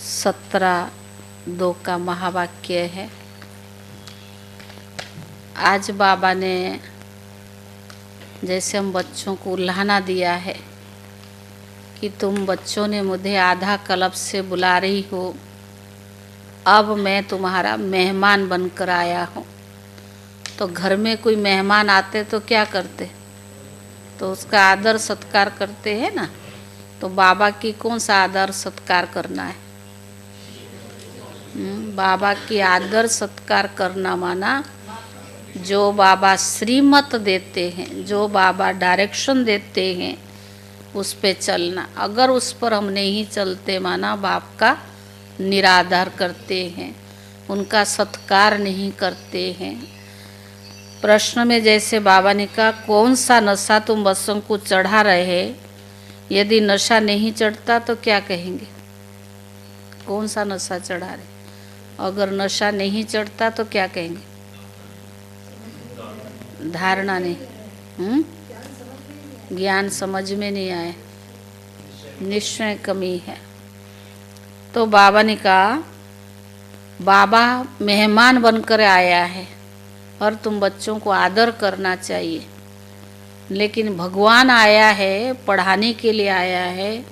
17:2 का महावाक्य है। आज बाबा ने जैसे हम बच्चों को उल्हाना दिया है कि तुम बच्चों ने मुझे आधा कल्प से बुला रही हो, अब मैं तुम्हारा मेहमान बनकर आया हूँ। तो घर में कोई मेहमान आते तो क्या करते? तो उसका आदर सत्कार करते हैं ना। तो बाबा की कौन सा आदर सत्कार करना है? बाबा की आदर सत्कार करना माना जो बाबा श्रीमत देते हैं, जो बाबा डायरेक्शन देते हैं, उस पे चलना। अगर उस पर हम नहीं चलते माना बाप का निरादर करते हैं, उनका सत्कार नहीं करते हैं। प्रश्न में जैसे बाबा ने कहा, कौन सा नशा तुम बच्चों को चढ़ा रहे? यदि नशा नहीं चढ़ता तो क्या कहेंगे? कौन सा नशा चढ़ा रहे? अगर नशा नहीं चढ़ता तो क्या कहेंगे? धारणा नहीं, ज्ञान समझ में नहीं आए, निश्चय कमी है। तो बाबा ने कहा, बाबा मेहमान बनकर आया है और तुम बच्चों को आदर करना चाहिए। लेकिन भगवान आया है, पढ़ाने के लिए आया है,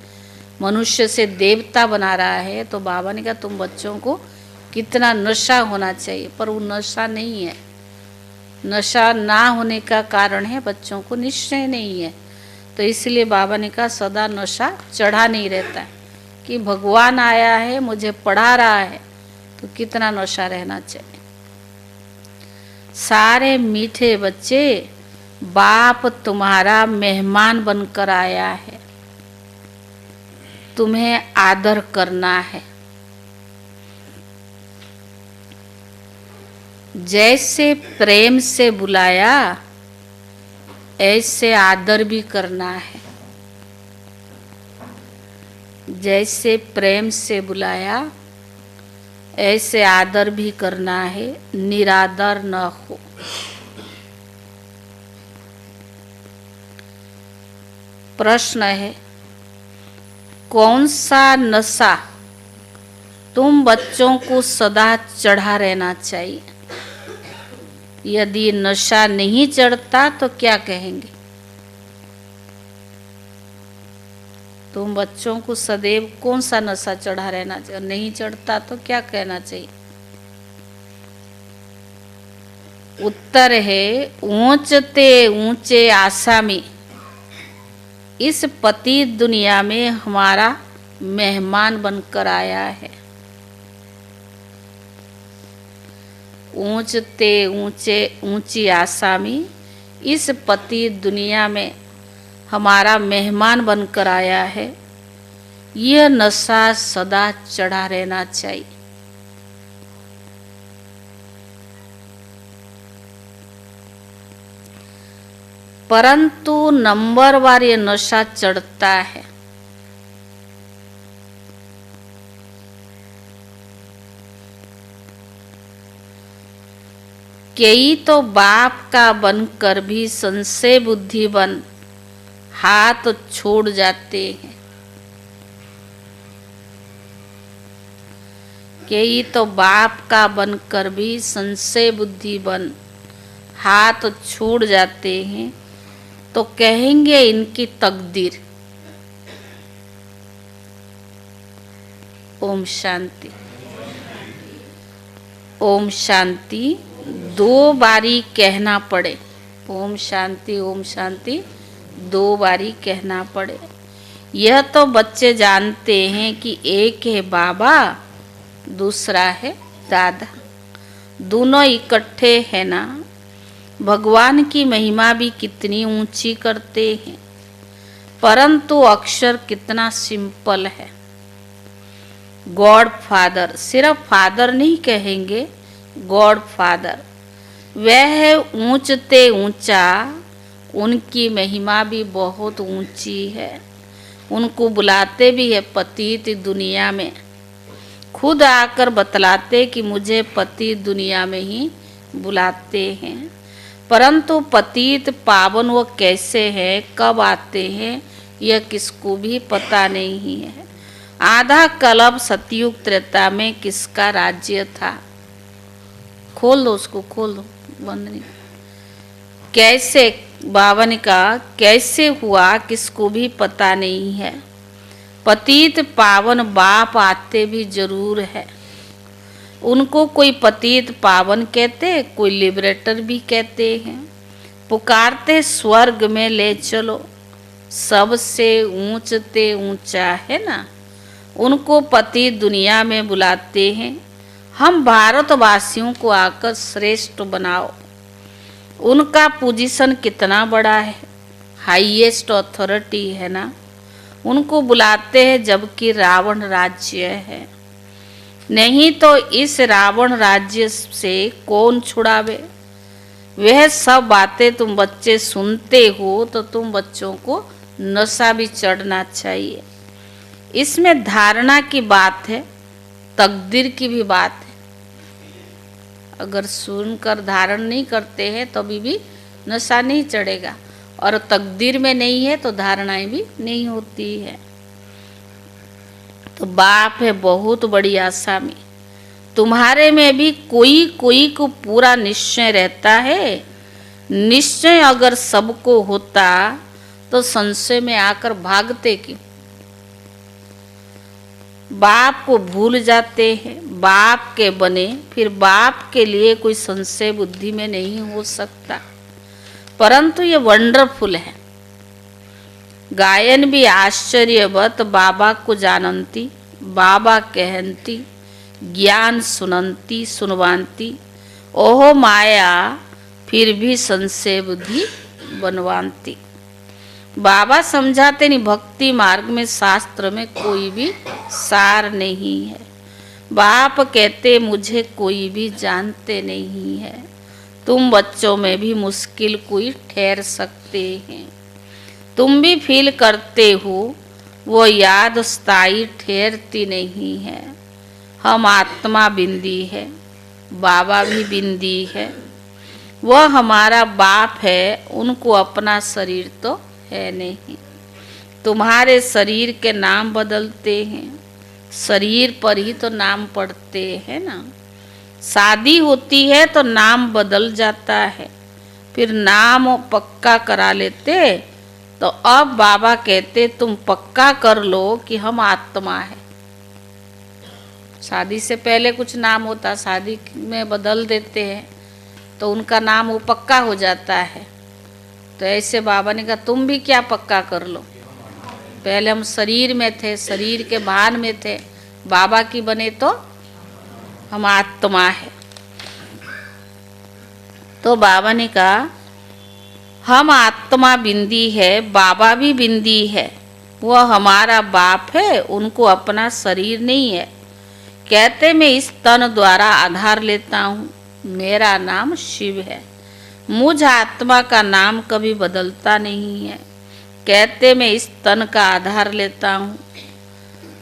मनुष्य से देवता बना रहा है। तो बाबा ने कहा तुम बच्चों को कितना नशा होना चाहिए, पर वो नशा नहीं है। नशा ना होने का कारण है बच्चों को निश्चय नहीं है। तो इसलिए बाबा ने कहा सदा नशा चढ़ा नहीं रहता है कि भगवान आया है, मुझे पढ़ा रहा है, तो कितना नशा रहना चाहिए। सारे मीठे बच्चे, बाप तुम्हारा मेहमान बनकर आया है, तुम्हें आदर करना है। जैसे प्रेम से बुलाया ऐसे आदर भी करना है। जैसे प्रेम से बुलाया ऐसे आदर भी करना है, निरादर न हो। प्रश्न है, कौन सा नशा तुम बच्चों को सदा चढ़ा रहना चाहिए? यदि नशा नहीं चढ़ता तो क्या कहेंगे? तुम बच्चों को सदैव कौन सा नशा चढ़ा रहना चाहिए? नहीं चढ़ता तो क्या कहना चाहिए? उत्तर है, ऊंचते ऊंचे आसामी इस पति दुनिया में हमारा मेहमान बनकर आया है। ऊंचते ऊंचे ऊंची आसामी इस पति दुनिया में हमारा मेहमान बनकर आया है। यह नशा सदा चढ़ा रहना चाहिए। परंतु नंबरवार ये नशा चढ़ता है। कई तो बाप का बनकर भी संशय बुद्धि बन हाथ छोड़ जाते हैं। कई तो बाप का बनकर भी संशय बुद्धि बन हाथ छोड़ जाते हैं। तो कहेंगे इनकी तकदीर। ओम शांति। ओम शांति 2 बारी कहना पड़े। ओम शांति, ओम शांति 2 बारी कहना पड़े। यह तो बच्चे जानते हैं कि एक है बाबा, दूसरा है दादा, दोनों इकट्ठे हैं ना। भगवान की महिमा भी कितनी ऊंची करते हैं, परंतु अक्षर कितना सिंपल है। गॉड फादर, सिर्फ फादर नहीं कहेंगे, गॉड फादर। वह है ऊंचते ऊंचा, उनकी महिमा भी बहुत ऊंची है। उनको बुलाते भी है पतित दुनिया में। खुद आकर बतलाते कि मुझे पति दुनिया में ही बुलाते हैं। परंतु पतित पावन वो कैसे हैं, कब आते हैं, यह किसको भी पता नहीं है। आधा कल्प सतयुग त्रेता में किसका राज्य था? खोल दो उसको, खोल दो, बंद नहीं। कैसे, बावन का कैसे हुआ किसको भी पता नहीं है। पतित पावन बाप आते भी जरूर है। उनको कोई पतित पावन कहते, कोई लिबरेटर भी कहते हैं। पुकारते स्वर्ग में ले चलो, सबसे ऊंचते ऊंचा है ना। उनको पति दुनिया में बुलाते हैं, हम भारतवासियों को आकर श्रेष्ठ बनाओ। उनका पोजीशन कितना बड़ा है, हाईएस्ट अथॉरिटी है ना। उनको बुलाते हैं जबकि रावण राज्य है। नहीं तो इस रावण राज्य से कौन छुड़ावे। वह सब बातें तुम बच्चे सुनते हो तो तुम बच्चों को नशा भी चढ़ना चाहिए। इसमें धारणा की बात है, तकदीर की भी बात है। अगर सुनकर धारण नहीं करते हैं तो अभी भी नशा नहीं चढ़ेगा, और तकदीर में नहीं है तो धारणाएं भी नहीं होती है। तो बाप है बहुत बड़ी आसामी। तुम्हारे में भी कोई कोई को पूरा निश्चय रहता है। निश्चय अगर सबको होता तो संशय में आकर भागते क्यों। बाप को भूल जाते हैं, बाप के बने फिर बाप के लिए कोई संशय बुद्धि में नहीं हो सकता। परंतु ये वंडरफुल है। गायन भी आश्चर्यवत बाबा को जानती, बाबा कहती, ज्ञान सुनंती सुनवांती। ओहो माया फिर भी संशय बुद्धि बनवाती। बाबा समझाते नहीं, भक्ति मार्ग में शास्त्र में कोई भी सार नहीं है। बाप कहते मुझे कोई भी जानते नहीं है। तुम बच्चों में भी मुश्किल कोई ठहर सकते हैं। तुम भी फील करते हो, वो याद स्थायी ठहरती नहीं है। हम आत्मा बिंदी है, बाबा भी बिंदी है। वह हमारा बाप है, उनको अपना शरीर तो है नहीं। तुम्हारे शरीर के नाम बदलते हैं, शरीर पर ही तो नाम पड़ते हैं ना। शादी होती है तो नाम बदल जाता है, फिर नाम पक्का करा लेते। तो अब बाबा कहते तुम पक्का कर लो कि हम आत्मा है। शादी से पहले कुछ नाम होता, शादी में बदल देते हैं तो उनका नाम वो पक्का हो जाता है। तो ऐसे बाबा ने कहा तुम भी क्या पक्का कर लो। पहले हम शरीर में थे, शरीर के भान में थे, बाबा की बने तो हम आत्मा है। तो बाबा ने कहा हम आत्मा बिंदी है, बाबा भी बिंदी है। वह हमारा बाप है, उनको अपना शरीर नहीं है। कहते मैं इस तन द्वारा आधार लेता हूँ, मेरा नाम शिव है। मुझ आत्मा का नाम कभी बदलता नहीं है। कहते मैं इस तन का आधार लेता हूँ,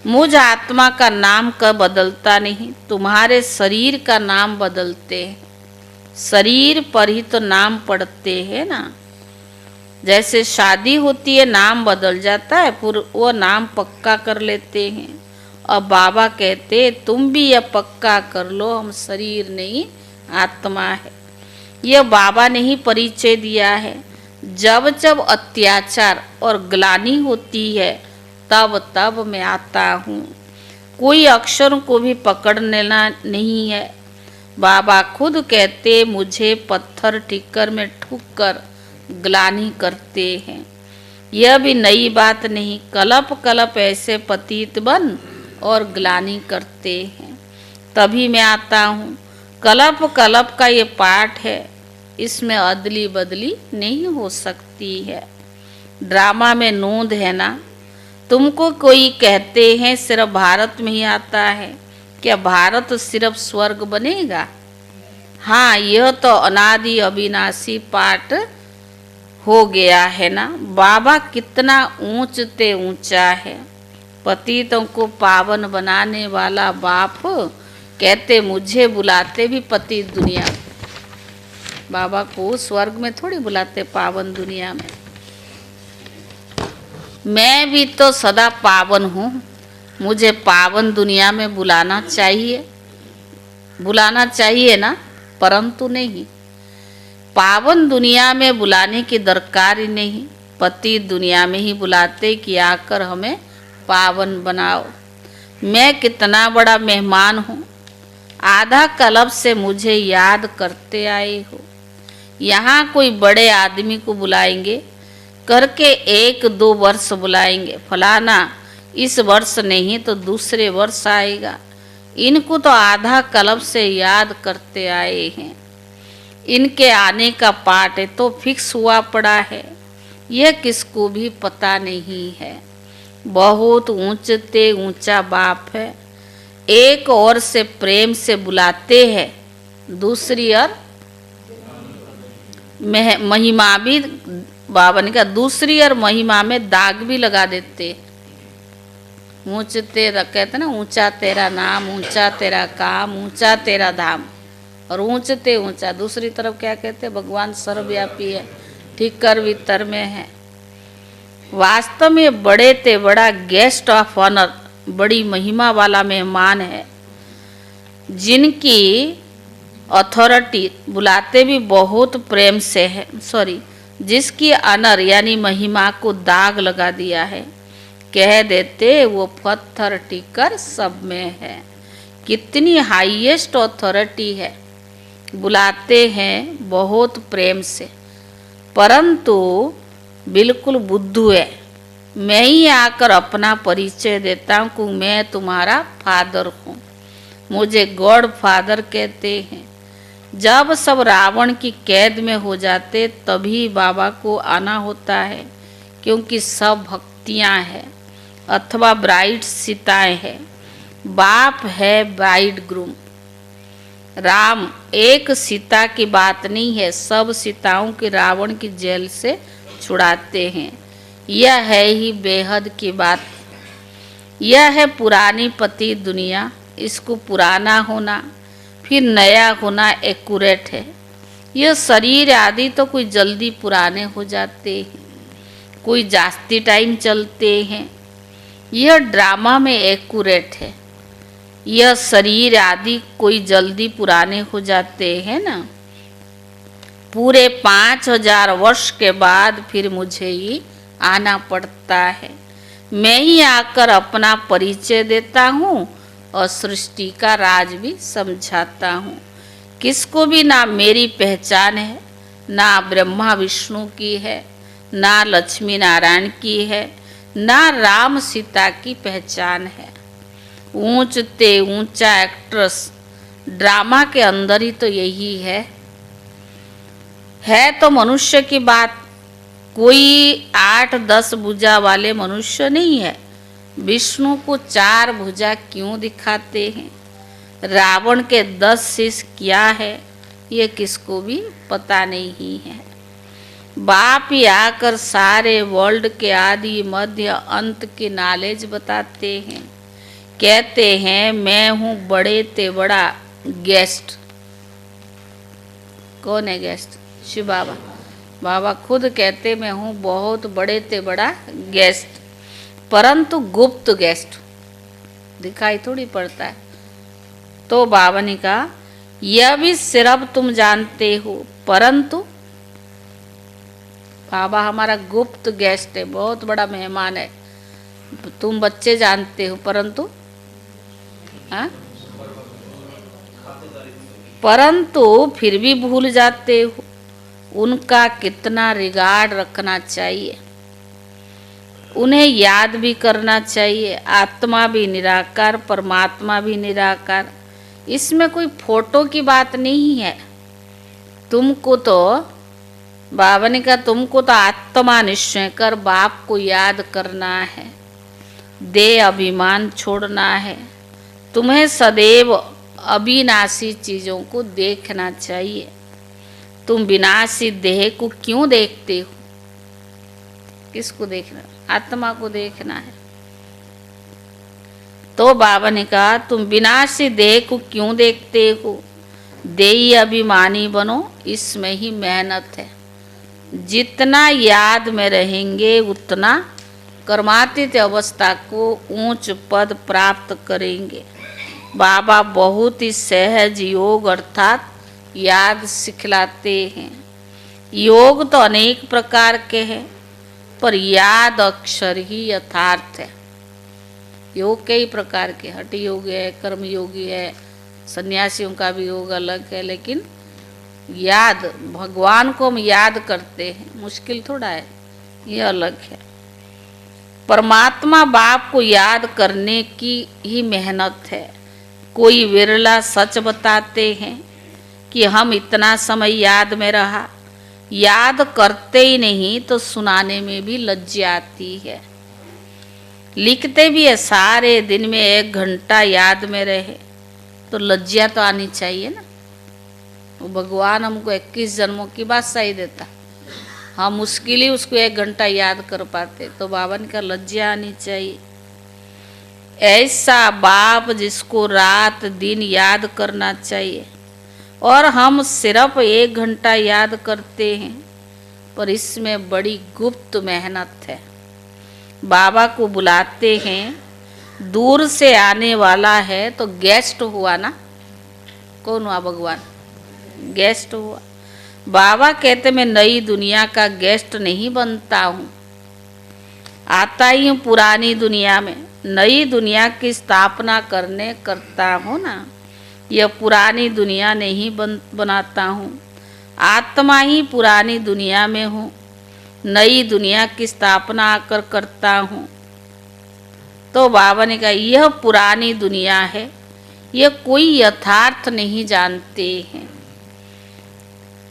मुझ आत्मा का नाम कब बदलता नहीं। तुम्हारे शरीर का नाम बदलते हैं, शरीर पर ही तो नाम पड़ते हैं ना। जैसे शादी होती है नाम बदल जाता है, फिर वो नाम पक्का कर लेते हैं। और बाबा कहते तुम भी यह पक्का कर लो, हम शरीर नहीं आत्मा है। यह बाबा ने ही परिचय दिया है। जब जब अत्याचार और ग्लानि होती है तब तब मैं आता हूँ। कोई अक्षर को भी पकड़ने नहीं है। बाबा खुद कहते मुझे पत्थर ठिक्कर में ठुक कर ग्लानि करते हैं। यह भी नई बात नहीं, कलप कलप ऐसे पतित बन और ग्लानि करते हैं, तभी मैं आता हूँ। कलप कलप का ये पाठ है, इसमें अदली बदली नहीं हो सकती है। ड्रामा में नोंद है ना। तुमको कोई कहते हैं सिर्फ भारत में ही आता है, क्या भारत सिर्फ स्वर्ग बनेगा? हाँ, यह तो अनादि अविनाशी पाठ हो गया है ना। बाबा कितना ऊंचते ऊंचा है। पतितों को पावन बनाने वाला बाप कहते मुझे बुलाते भी पति दुनिया। बाबा को स्वर्ग में थोड़ी बुलाते, पावन दुनिया में। मैं भी तो सदा पावन हूँ, मुझे पावन दुनिया में बुलाना चाहिए ना, परंतु नहीं। पावन दुनिया में बुलाने की दरकार ही नहीं, पति दुनिया में ही बुलाते कि आकर हमें पावन बनाओ। मैं कितना बड़ा मेहमान हूँ, आधा कल्प से मुझे याद करते आए हो। यहाँ कोई बड़े आदमी को बुलाएंगे करके 1-2 वर्ष बुलाएंगे, फलाना इस वर्ष नहीं तो दूसरे वर्ष आएगा। इनको तो आधा कल्प से याद करते आए हैं। इनके आने का पाठ तो फिक्स हुआ पड़ा है, यह किसको भी पता नहीं है। बहुत ऊंचते ऊंचा बाप है, एक और से प्रेम से बुलाते हैं, दूसरी और महिमा भी बाबा ने कहा, दूसरी और महिमा में दाग भी लगा देते। ऊंचते कहते ना, ऊंचा तेरा नाम, ऊंचा तेरा काम, ऊंचा तेरा धाम। और ऊंचते ऊंचा दूसरी तरफ क्या कहते, भगवान सर्वव्यापी है, ठीक कर भीतर में है। वास्तव में बड़े ते बड़ा गेस्ट ऑफ ऑनर, बड़ी महिमा वाला मेहमान है, जिनकी अथॉरिटी बुलाते भी बहुत प्रेम से है, जिसकी ऑनर यानी महिमा को दाग लगा दिया है। कह देते वो पत्थर टिकर सब में है। कितनी हाईएस्ट अथॉरिटी है, बुलाते हैं बहुत प्रेम से, परंतु बिल्कुल बुद्धू है। मैं ही आकर अपना परिचय देता हूँ कि मैं तुम्हारा फादर हूँ, मुझे गॉड फादर कहते हैं। जब सब रावण की कैद में हो जाते तभी बाबा को आना होता है, क्योंकि सब भक्तियाँ हैं अथवा ब्राइड सीताएँ हैं। बाप है ब्राइड ग्रूम। राम एक सीता की बात नहीं है, सब सीताओं की रावण की जेल से छुड़ाते हैं। यह है ही बेहद की बात। यह है पुरानी पति दुनिया, इसको पुराना होना फिर नया होना एक्यूरेट है। यह शरीर आदि तो कोई जल्दी पुराने हो जाते हैं, कोई जास्ती टाइम चलते हैं। यह ड्रामा में एक्यूरेट है। यह शरीर आदि कोई जल्दी पुराने हो जाते हैं ना, पूरे 5000 वर्ष के बाद फिर मुझे ही आना पड़ता है। मैं ही आकर अपना परिचय देता हूँ और सृष्टि का राज भी समझाता हूँ। किसको भी ना मेरी पहचान है, ना ब्रह्मा विष्णु की है, ना लक्ष्मी नारायण की है, ना राम सीता की पहचान है। ऊंचते ऊंचा एक्ट्रेस ड्रामा के अंदर ही तो यही है तो मनुष्य की बात। कोई 8-10 भुजा वाले मनुष्य नहीं है। विष्णु को 4 भुजा क्यों दिखाते हैं, रावण के 10 शीश क्या है, ये किसको भी पता नहीं है। बाप ही आकर सारे वर्ल्ड के आदि मध्य अंत की नॉलेज बताते हैं। कहते हैं मैं हूँ बड़े ते बड़ा गेस्ट। कौन है गेस्ट? शिव बाबा। बाबा खुद कहते मैं हूँ बहुत बड़े ते बड़ा गेस्ट, परंतु गुप्त गेस्ट, दिखाई थोड़ी पड़ता है। तो बाबा ने कहा यह भी सिर्फ तुम जानते हो, परंतु बाबा हमारा गुप्त गेस्ट है, बहुत बड़ा मेहमान है। तुम बच्चे जानते हो, परंतु फिर भी भूल जाते हो। उनका कितना रिगार्ड रखना चाहिए, उन्हें याद भी करना चाहिए। आत्मा भी निराकार, परमात्मा भी निराकार, इसमें कोई फोटो की बात नहीं है। तुमको तो बाबा ने कहा तुमको तो आत्मा निश्चय कर बाप को याद करना है, दे अभिमान छोड़ना है। तुम्हें सदैव अविनाशी चीज़ों को देखना चाहिए। तुम विनाशी देह को क्यों देखते हो? किसको देखना? आत्मा को देखना है। तो बाबा ने कहा तुम विनाशी देह को क्यों देखते हो? देही अभिमानी बनो, इसमें ही मेहनत है। जितना याद में रहेंगे उतना कर्मातीत अवस्था को ऊंच पद प्राप्त करेंगे। बाबा बहुत ही सहज योग अर्थात याद सिखलाते हैं। योग तो अनेक प्रकार के हैं, पर याद अक्षर ही यथार्थ है। योग कई प्रकार के, हठ योग है, कर्म योगी है, सन्यासियों का भी योग अलग है, लेकिन याद, भगवान को हम याद करते हैं, मुश्किल थोड़ा है, ये अलग है। परमात्मा बाप को याद करने की ही मेहनत है। कोई विरला सच बताते हैं कि हम इतना समय याद में रहा। याद करते ही नहीं तो सुनाने में भी लज्जा आती है। लिखते भी है सारे दिन में 1 घंटा याद में रहे, तो लज्जा तो आनी चाहिए ना। वो भगवान हमको 21 जन्मों की बादशाही देता, हम मुश्किल ही उसको 1 घंटा याद कर पाते, तो बाबा ने कहा लज्जा आनी चाहिए। ऐसा बाप जिसको रात दिन याद करना चाहिए, और हम सिर्फ 1 घंटा याद करते हैं, पर इसमें बड़ी गुप्त मेहनत है। बाबा को बुलाते हैं, दूर से आने वाला है तो गेस्ट हुआ ना, कौन हुआ? भगवान गेस्ट हुआ। बाबा कहते मैं नई दुनिया का गेस्ट नहीं बनता हूँ, आता ही हूँ पुरानी दुनिया में, नई दुनिया की स्थापना करता हूँ ना। यह पुरानी दुनिया नहीं बनाता हूँ, आत्मा ही पुरानी दुनिया में हूँ, नई दुनिया की स्थापना आकर करता हूँ। तो बाबा ने कहा यह पुरानी दुनिया है, यह कोई यथार्थ नहीं जानते हैं,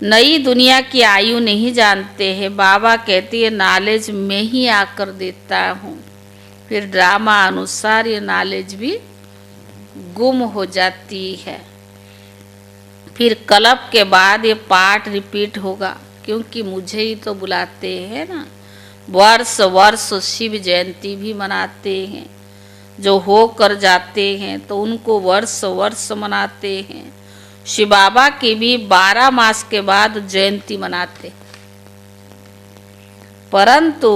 नई दुनिया की आयु नहीं जानते हैं। बाबा कहती है नॉलेज में ही आकर देता हूँ, फिर ड्रामा अनुसार ये नॉलेज भी गुम हो जाती है। फिर कल्प के बाद ये पाठ रिपीट होगा, क्योंकि मुझे ही तो बुलाते हैं ना। वर्ष वर्ष शिव जयंती भी मनाते हैं, जो हो कर जाते हैं तो उनको वर्ष वर्ष मनाते हैं। शिव बाबा की भी 12 मास के बाद जयंती मनाते, परंतु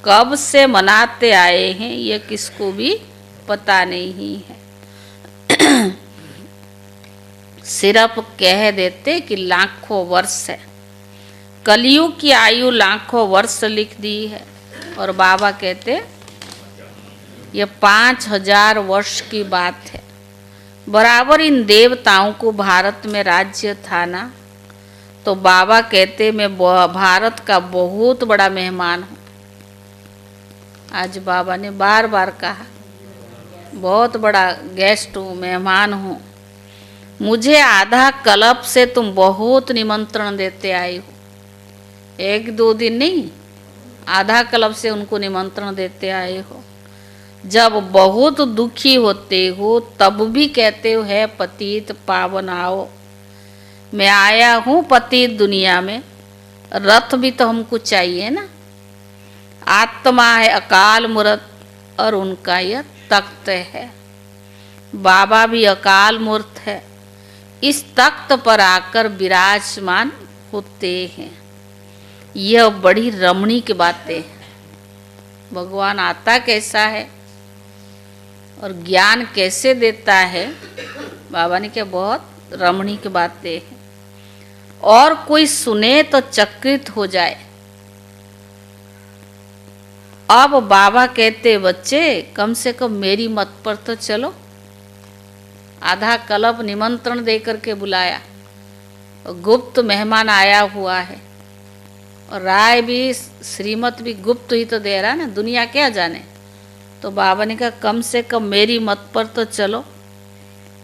कब से मनाते आए हैं ये किसको भी पता नहीं है। सिर्फ कह देते कि लाखों वर्ष है, कलयुग की आयु लाखों वर्ष लिख दी है, और बाबा कहते ये 5000 वर्ष की बात है। बराबर इन देवताओं को भारत में राज्य था ना, तो बाबा कहते मैं भारत का बहुत बड़ा मेहमान हूँ। आज बाबा ने बार बार कहा बहुत बड़ा गेस्ट हूँ, मेहमान हूँ। मुझे आधा कल्प से तुम बहुत निमंत्रण देते आए हो, 1-2 दिन नहीं, आधा कल्प से उनको निमंत्रण देते आए हो। जब बहुत दुखी होते हो तब भी कहते हो है पतित पावन आओ। मैं आया हूँ पतित दुनिया में, रथ भी तो हमको चाहिए ना। आत्मा है अकाल मूर्त और उनका यह तख्त है। बाबा भी अकाल मूर्त है, इस तख्त पर आकर विराजमान होते हैं। यह बड़ी रमणीक बातें हैं। भगवान आता कैसा है और ज्ञान कैसे देता है, बाबा ने क्या बहुत रमणीक बातें हैं। और कोई सुने तो चकित हो जाए। अब बाबा कहते बच्चे कम से कम मेरी मत पर तो चलो। आधा कल्प निमंत्रण दे करके बुलाया, और गुप्त मेहमान आया हुआ है, और राय भी श्रीमत भी गुप्त ही तो दे रहा है ना, दुनिया क्या जाने। तो बाबा ने कहा कम से कम मेरी मत पर तो चलो।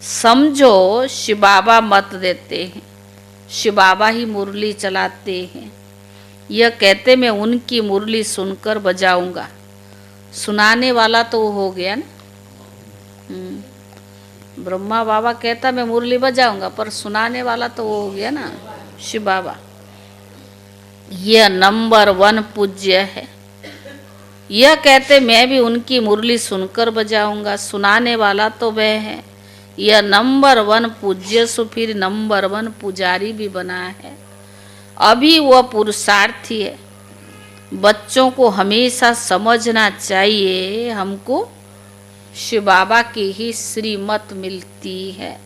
समझो शिव बाबा मत देते हैं, शिव बाबा ही मुरली चलाते हैं। यह कहते मैं उनकी मुरली सुनकर बजाऊंगा। सुनाने वाला तो वो हो गया ना। ब्रह्मा बाबा कहता मैं मुरली बजाऊंगा, पर सुनाने वाला तो वो हो गया ना, शिव बाबा। यह नंबर 1 पूज्य है। यह कहते मैं भी उनकी मुरली सुनकर बजाऊंगा, सुनाने वाला तो वह है। यह नंबर 1 पूज्य सो फिर नंबर 1 पुजारी भी बना है। अभी वह पुरुषार्थी है, बच्चों को हमेशा समझना चाहिए हमको शिव बाबा की ही श्रीमत मिलती है।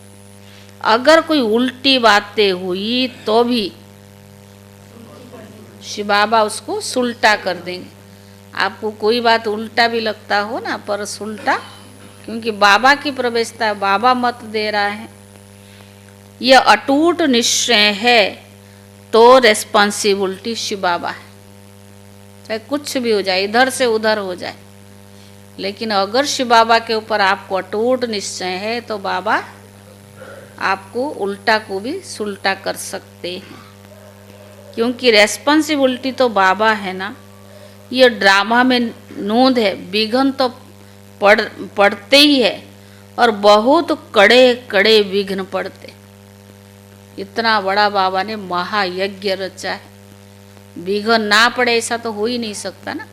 अगर कोई उल्टी बातें हुई तो भी शिव बाबा उसको सुलटा कर देंगे। आपको कोई बात उल्टा भी लगता हो ना, पर सुलटा, क्योंकि बाबा की प्रवेशता है, बाबा मत दे रहा है। यह अटूट निश्चय है तो रेस्पॉन्सिबिलिटी शिव बाबा है। चाहे कुछ भी हो जाए, इधर से उधर हो जाए, लेकिन अगर शिव बाबा के ऊपर आपको अटूट निश्चय है तो बाबा आपको उल्टा को भी सुलटा कर सकते हैं। क्योंकि रेस्पॉन्सिबिलिटी तो बाबा है ना। ये ड्रामा में नोंद है, विघ्न तो पड़ते ही है, और बहुत कड़े कड़े विघ्न पड़ते। इतना बड़ा बाबा ने महायज्ञ रचा है, विघ्न ना पड़े ऐसा तो हो ही नहीं सकता ना।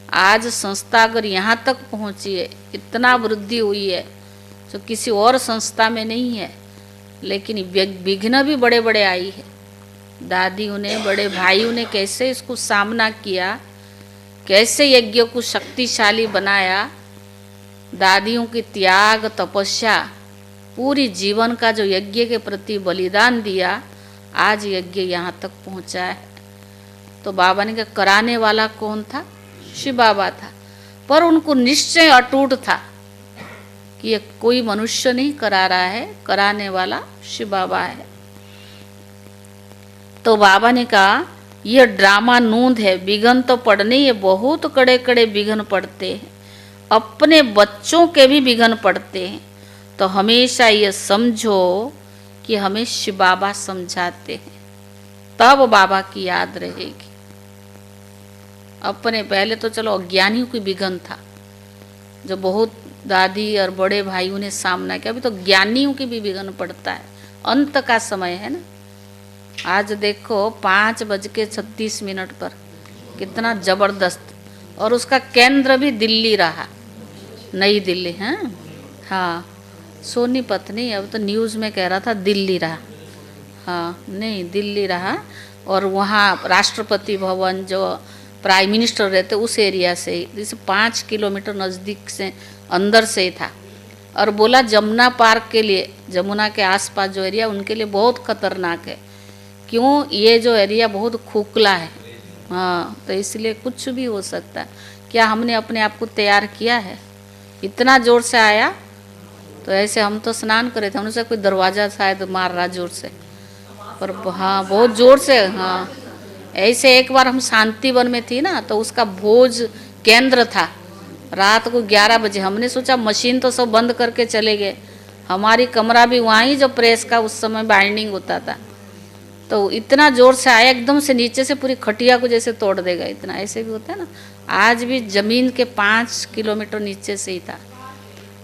आज संस्था अगर यहाँ तक पहुँची है, इतना वृद्धि हुई है, जो किसी और संस्था में नहीं है, लेकिन विघ्न भी बड़े बड़े आई है। दादियों ने, बड़े भाइयों ने कैसे इसको सामना किया, कैसे यज्ञ को शक्तिशाली बनाया। दादियों की त्याग, तपस्या, पूरी जीवन का जो यज्ञ के प्रति बलिदान दिया, आज यज्ञ यहाँ तक पहुँचा है। तो बाबा ने कहा, कराने वाला कौन था? शिव बाबा था। पर उनको निश्चय अटूट था कि ये कोई मनुष्य नहीं करा रहा है, कराने वाला शिव बाबा है। तो बाबा ने कहा, यह ड्रामा नूंद है, विघ्न तो पड़ने, ये बहुत कड़े कड़े विघ्न पड़ते हैं, अपने बच्चों के भी विघ्न पड़ते हैं। तो हमेशा ये समझो कि हमें शिव बाबा समझाते हैं, तब बाबा की याद रहेगी। अपने पहले तो चलो अज्ञानियों की विघ्न था, जो बहुत दादी और बड़े भाइयों ने सामना किया। अभी तो ज्ञानियों की भी विघ्न पड़ता है। अंत का समय है ना। आज देखो 5:36 पर, कितना जबरदस्त, और उसका केंद्र भी दिल्ली रहा, नई दिल्ली। हाँ हाँ, सोनीपत नहीं, अब तो न्यूज़ में कह रहा था दिल्ली रहा। हाँ नहीं, दिल्ली रहा। और वहाँ राष्ट्रपति भवन, जो प्राइम मिनिस्टर रहते, उस एरिया से ही, जैसे 5 किलोमीटर नज़दीक से अंदर से ही था। और बोला जमुना पार्क के लिए, जमुना के आसपास जो एरिया, उनके लिए बहुत खतरनाक है। क्यों? ये जो एरिया बहुत खोखला है। हाँ, तो इसलिए कुछ भी हो सकता है। क्या हमने अपने आप को तैयार किया है? इतना ज़ोर से आया, तो ऐसे हम तो स्नान करे थे, उनसे कोई दरवाज़ा शायद मार रहा ज़ोर से, पर हाँ बहुत ज़ोर से। हाँ, ऐसे एक बार हम शांतिवन में थी ना, तो उसका भोज केंद्र था। रात को 11 बजे हमने सोचा मशीन तो सब बंद करके चले गए, हमारी कमरा भी वहाँ ही, जो प्रेस का उस समय बाइंडिंग होता था। तो इतना ज़ोर से आया, एकदम से नीचे से पूरी खटिया को जैसे तोड़ देगा, इतना। ऐसे भी होता है ना। आज भी ज़मीन के 5 किलोमीटर नीचे से ही था,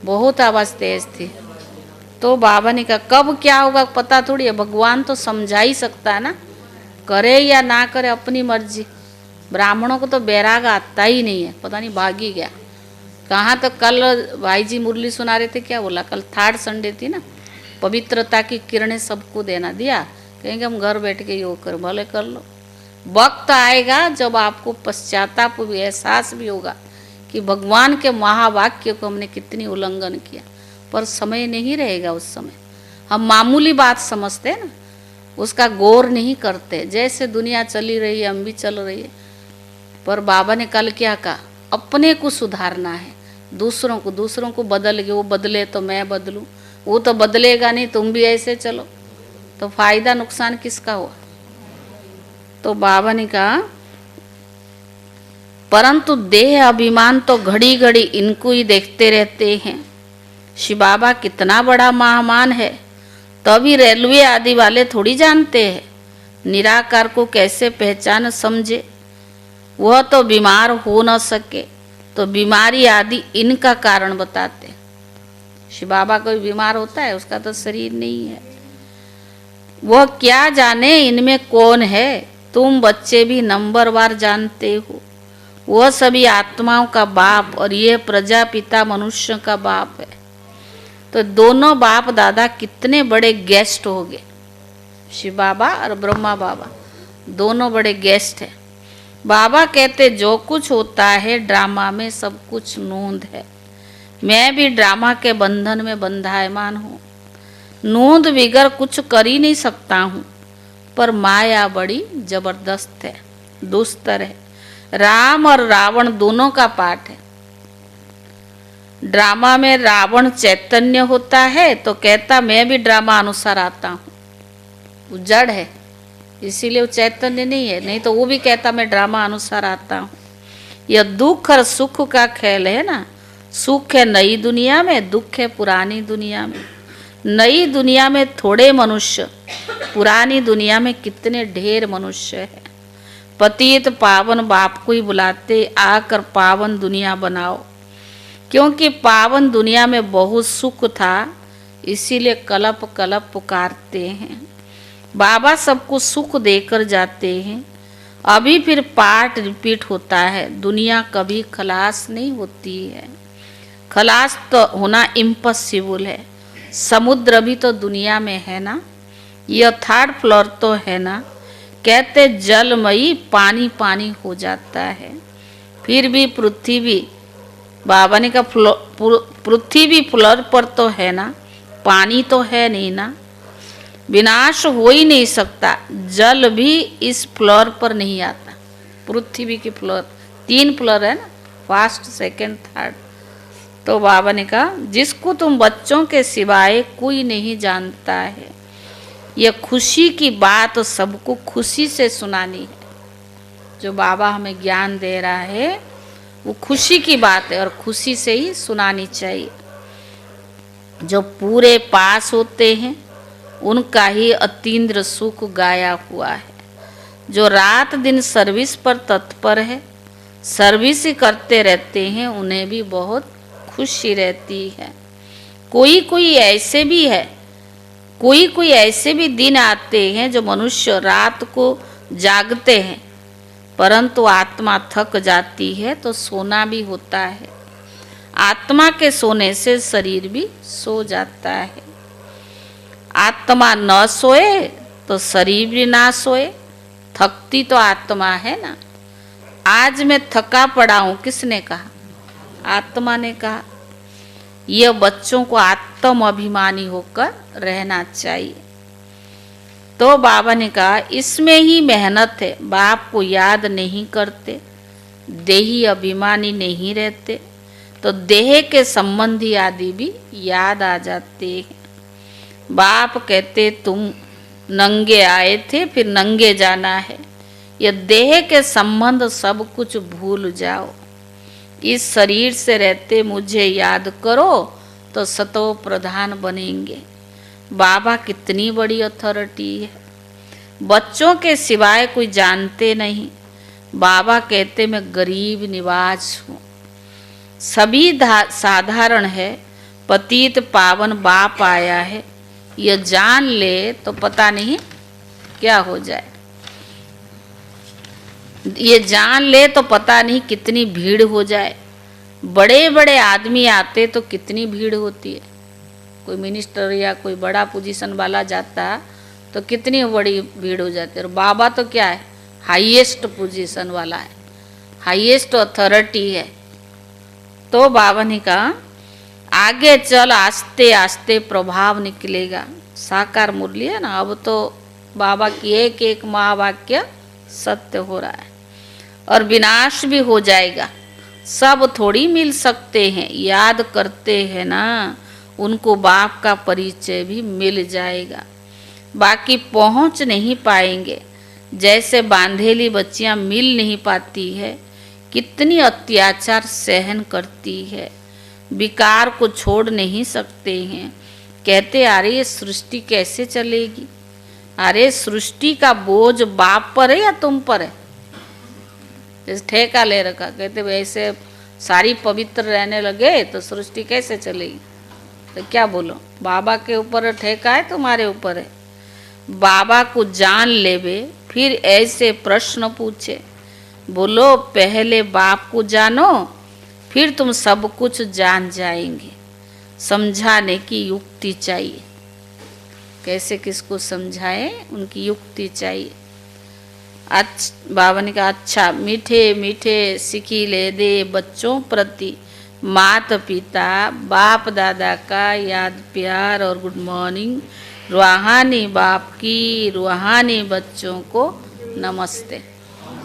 बहुत आवाज़ तेज़ थी। तो बाबा ने कहा, कब क्या होगा पता थोड़ी है, भगवान तो समझा ही सकता है ना, करे या ना करे अपनी मर्जी। ब्राह्मणों को तो बैराग आता ही नहीं है, पता नहीं भाग ही गया कहाँ। तो कल भाई जी मुरली सुना रहे थे, क्या बोला, कल 3rd संडे थी ना, पवित्रता की किरणें सबको देना दिया। कहेंगे हम घर बैठ के योग कर, भले कर लो। वक्त आएगा जब आपको पश्चाताप भी, एहसास भी होगा कि भगवान के महावाक्य को हमने कितनी उल्लंघन किया। पर समय नहीं रहेगा उस समय। हम मामूली बात समझते हैं ना, उसका गौर नहीं करते। जैसे दुनिया चली रही है, हम भी चल रही है। पर बाबा ने कल क्या कहा, अपने को सुधारना है, दूसरों को बदल के, वो बदले तो मैं बदलूं, वो तो बदलेगा नहीं, तुम भी ऐसे चलो, तो फायदा नुकसान किसका हुआ। तो बाबा ने कहा, परंतु देह अभिमान तो घड़ी घड़ी इनको ही देखते रहते हैं। शिव बाबा कितना बड़ा महामान है, तभी रेलवे आदि वाले थोड़ी जानते हैं निराकार को कैसे पहचान समझे। वह तो बीमार हो न सके, तो बीमारी आदि इनका कारण बताते। शिव बाबा कोई बीमार होता है, उसका तो शरीर नहीं है। वह क्या जाने इनमें कौन है, तुम बच्चे भी नंबरवार जानते हो। वह सभी आत्माओं का बाप, और यह प्रजापिता मनुष्य का बाप है। तो दोनों बाप दादा कितने बड़े गेस्ट हो गए, शिव बाबा और ब्रह्मा बाबा, दोनों बड़े गेस्ट हैं। बाबा कहते जो कुछ होता है ड्रामा में सब कुछ नोंद है। मैं भी ड्रामा के बंधन में बंधायमान हूँ, नोंद बिगर कुछ कर ही नहीं सकता हूँ। पर माया बड़ी जबरदस्त है, दुस्तर है। राम और रावण दोनों का पाठ है। ड्रामा में रावण चैतन्य होता है तो कहता मैं भी ड्रामा अनुसार आता हूँ। वो जड़ है, इसीलिए वो चैतन्य नहीं है, नहीं तो वो भी कहता मैं ड्रामा अनुसार आता हूँ। यह दुख और सुख का खेल है ना। सुख है नई दुनिया में, दुख है पुरानी दुनिया में। नई दुनिया में थोड़े मनुष्य, पुरानी दुनिया में कितने ढेर मनुष्य है। पतित पावन बाप को ही बुलाते, आकर पावन दुनिया बनाओ। क्योंकि पावन दुनिया में बहुत सुख था, इसीलिए कलप कलप पुकारते हैं। बाबा सबको सुख देकर जाते हैं। अभी फिर पाठ रिपीट होता है। दुनिया कभी खलास नहीं होती है, खलास तो होना इम्पॉसिबल है। समुद्र भी तो दुनिया में है ना, यह थर्ड फ्लोर तो है ना। कहते जलमयी पानी पानी हो जाता है, फिर भी पृथ्वी, बाबा ने कहा पृथ्वी फ्लोर पर तो है ना, पानी तो है नहीं ना। विनाश हो ही नहीं सकता, जल भी इस फ्लोर पर नहीं आता। पृथ्वी की फ्लोर 3 फ्लोर है ना, फर्स्ट सेकंड थर्ड। तो बाबा ने कहा जिसको तुम बच्चों के सिवाय कोई नहीं जानता है, यह खुशी की बात सबको खुशी से सुनानी है। जो बाबा हमें ज्ञान दे रहा है वो खुशी की बात है और खुशी से ही सुनानी चाहिए। जो पूरे पास होते हैं उनका ही अतीन्द्र सुख गाया हुआ है। जो रात दिन सर्विस पर तत्पर है, सर्विस ही करते रहते हैं, उन्हें भी बहुत खुशी रहती है। कोई कोई ऐसे भी है, कोई ऐसे भी दिन आते हैं जो मनुष्य रात को जागते हैं, परंतु आत्मा थक जाती है तो सोना भी होता है। आत्मा के सोने से शरीर भी सो जाता है। आत्मा न सोए तो शरीर भी ना सोए। थकती तो आत्मा है ना। आज मैं थका पड़ा हूँ, किसने कहा? आत्मा ने कहा। यह बच्चों को आत्म अभिमानी होकर रहना चाहिए। तो बाबा ने कहा इसमें ही मेहनत है। बाप को याद नहीं करते, देही अभिमानी नहीं रहते, तो देह के संबंधी आदि भी याद आ जाते हैं। बाप कहते तुम नंगे आए थे, फिर नंगे जाना है। यह देह के संबंध सब कुछ भूल जाओ। इस शरीर से रहते मुझे याद करो तो सतो प्रधान बनेंगे। बाबा कितनी बड़ी अथॉरिटी है। बच्चों के सिवाय कोई जानते नहीं। बाबा कहते मैं गरीब निवाज हूँ, सभी साधारण है। पतित पावन बाप आया है, यह जान ले तो पता नहीं क्या हो जाए। ये जान ले तो पता नहीं कितनी भीड़ हो जाए। बड़े बड़े आदमी आते तो कितनी भीड़ होती है। कोई मिनिस्टर या कोई बड़ा पोजीशन वाला जाता तो कितनी बड़ी भीड़ हो जाती है। और बाबा तो क्या है, हाईएस्ट पोजीशन वाला है, हाईएस्ट अथॉरिटी है। तो बाबा ने कहा आगे चल, आस्ते आस्ते प्रभाव निकलेगा। साकार मुरली है ना। अब तो बाबा की एक एक महावाक्य सत्य हो रहा है और विनाश भी हो जाएगा। सब थोड़ी मिल सकते हैं, याद करते हैं ना, उनको बाप का परिचय भी मिल जाएगा। बाकी पहुंच नहीं पाएंगे। जैसे बांधेली बच्चियां मिल नहीं पाती है, कितनी अत्याचार सहन करती है, विकार को छोड़ नहीं सकते हैं। कहते अरे ये सृष्टि कैसे चलेगी। अरे सृष्टि का बोझ बाप पर है या तुम पर है? जैसे ठेका ले रखा, कहते वैसे सारी पवित्र रहने लगे तो सृष्टि कैसे चलेगी। तो क्या बोलो, बाबा के ऊपर ठेका है, तुम्हारे ऊपर है। बाबा को जान लेवे, फिर ऐसे प्रश्न पूछे। बोलो पहले बाप को जानो, फिर तुम सब कुछ जान जाएंगे। समझाने की युक्ति चाहिए। कैसे किसको समझाएं, उनकी युक्ति चाहिए। बाबा ने कहा अच्छा मीठे मीठे सिकीले दे बच्चों प्रति माता पिता बाप दादा का याद प्यार और गुड मॉर्निंग। रूहानी बाप की रूहानी बच्चों को नमस्ते।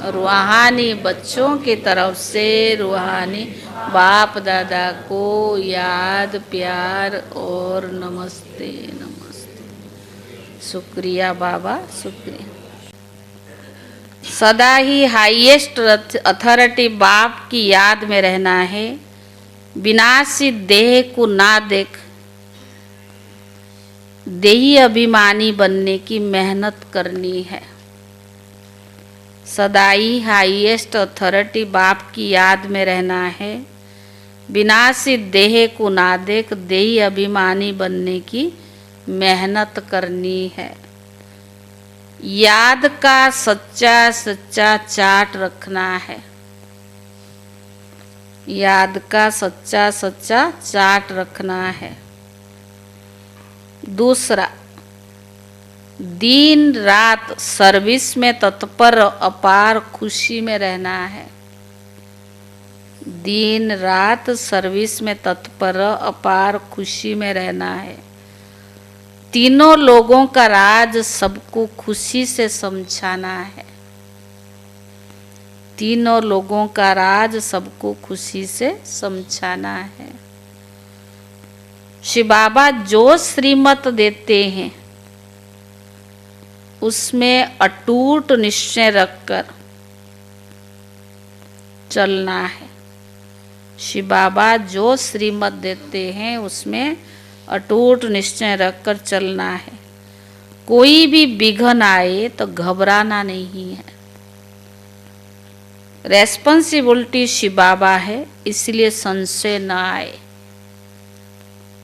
रूहानी बच्चों की तरफ से रूहानी बाप दादा को याद प्यार और नमस्ते नमस्ते। शुक्रिया बाबा शुक्रिया। सदा ही हाईएस्ट अथॉरिटी बाप की याद में रहना है। विनाशी देह को ना देख देही अभिमानी बनने की मेहनत करनी है। सदा ही हाईएस्ट अथॉरिटी बाप की याद में रहना है। विनाशी देह को ना देख देही अभिमानी बनने की मेहनत करनी है। याद का सच्चा सच्चा चार्ट रखना है। याद का सच्चा सच्चा चार्ट रखना है। दूसरा, दिन रात सर्विस में तत्पर अपार खुशी में रहना है। दिन रात सर्विस में तत्पर अपार खुशी में रहना है। तीनों लोगों का राज सबको खुशी से समझाना है। तीनों लोगों का राज सबको खुशी से समझाना है। शिव बाबा जो श्रीमत देते हैं उसमें अटूट निश्चय रखकर चलना है। शिव बाबा जो श्रीमत देते हैं उसमें अटूट निश्चय रखकर चलना है। कोई भी विघ्न आए तो घबराना नहीं है। रेस्पॉन्सिबिलिटी शिव बाबा है, इसलिए संशय न आए।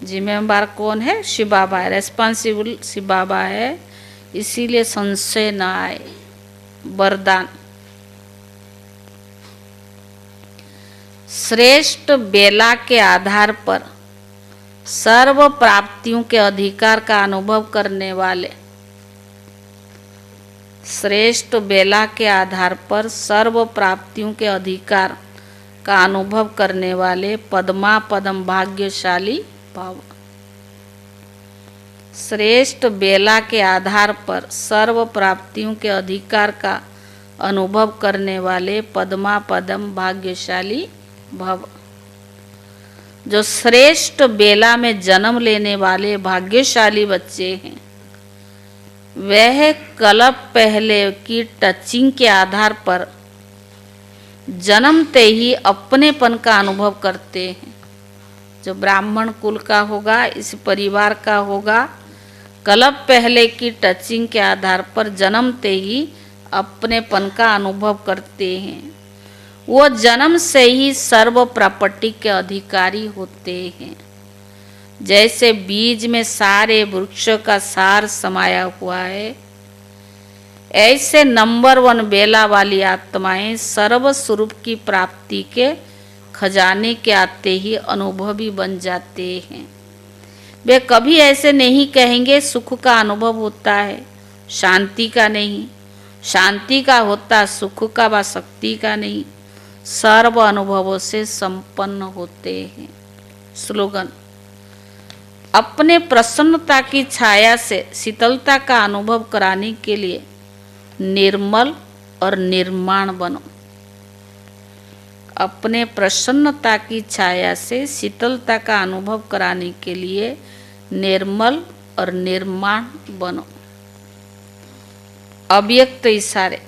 जिम्मेदार कौन है? शिव बाबा है। रेस्पॉन्सिबल शिव बाबा है, इसीलिए संशय न आए। वरदान, श्रेष्ठ बेला के आधार पर सर्व प्राप्तियों के अधिकार का अनुभव करने वाले, श्रेष्ठ बेला के आधार पर सर्व प्राप्तियों के अधिकार का अनुभव करने वाले पद्मा पदम भाग्यशाली भव। श्रेष्ठ बेला के आधार पर सर्व प्राप्तियों के अधिकार का अनुभव करने वाले पद्मा पदम भाग्यशाली भव। जो श्रेष्ठ बेला में जन्म लेने वाले भाग्यशाली बच्चे हैं, वह कल्प पहले की टचिंग के आधार पर जन्मते ही अपनेपन का अनुभव करते हैं। जो ब्राह्मण कुल का होगा, इस परिवार का होगा, कल्प पहले की टचिंग के आधार पर जन्मते ही अपनेपन का अनुभव करते हैं। वो जन्म से ही सर्व प्रॉपर्टी के अधिकारी होते हैं। जैसे बीज में सारे वृक्षों का सार समाया हुआ है, ऐसे नंबर 1 बेला वाली आत्माएं सर्व स्वरूप की प्राप्ति के खजाने के आते ही अनुभवी बन जाते हैं। वे कभी ऐसे नहीं कहेंगे सुख का अनुभव होता है, शांति का नहीं। शांति का होता, सुख का व शक्ति का नहीं। सर्व अनुभवों से संपन्न होते हैं। स्लोगन, अपने प्रसन्नता की छाया से शीतलता का अनुभव कराने के लिए निर्मल और निर्माण बनो। अपने प्रसन्नता की छाया से शीतलता का अनुभव कराने के लिए निर्मल और निर्माण बनो। अव्यक्त इशारे,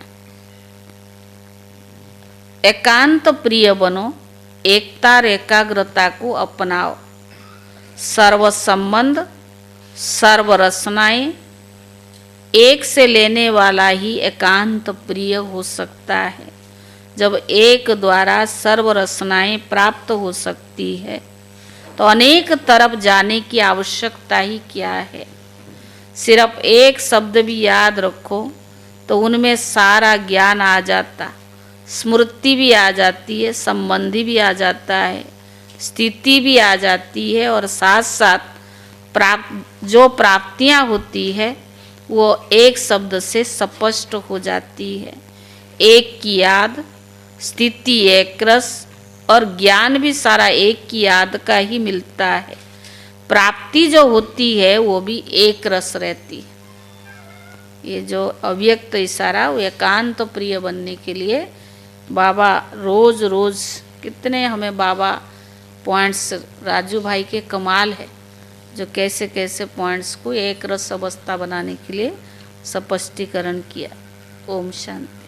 एकांत प्रिय बनो, एकता और एकाग्रता को अपनाओ। सर्व संबंध, सर्व रचनाएं एक से लेने वाला ही एकांत प्रिय हो सकता है। जब एक द्वारा सर्व रचनाएं प्राप्त हो सकती है तो अनेक तरफ जाने की आवश्यकता ही क्या है। सिर्फ एक शब्द भी याद रखो तो उनमें सारा ज्ञान आ जाता, स्मृति भी आ जाती है, संबंधी भी आ जाता है, स्थिति भी आ जाती है, और साथ साथ जो प्राप्तियां होती है वो एक शब्द से स्पष्ट हो जाती है। एक की याद, स्थिति एक रस और ज्ञान भी सारा एक की याद का ही मिलता है। प्राप्ति जो होती है वो भी एक रस रहती है। ये जो अव्यक्त इशारा वो एकांत प्रिय बनने के लिए बाबा रोज रोज कितने हमें बाबा पॉइंट्स, राजू भाई के कमाल है जो कैसे कैसे पॉइंट्स को एक रस अवस्था बनाने के लिए स्पष्टीकरण किया। ओम शांति।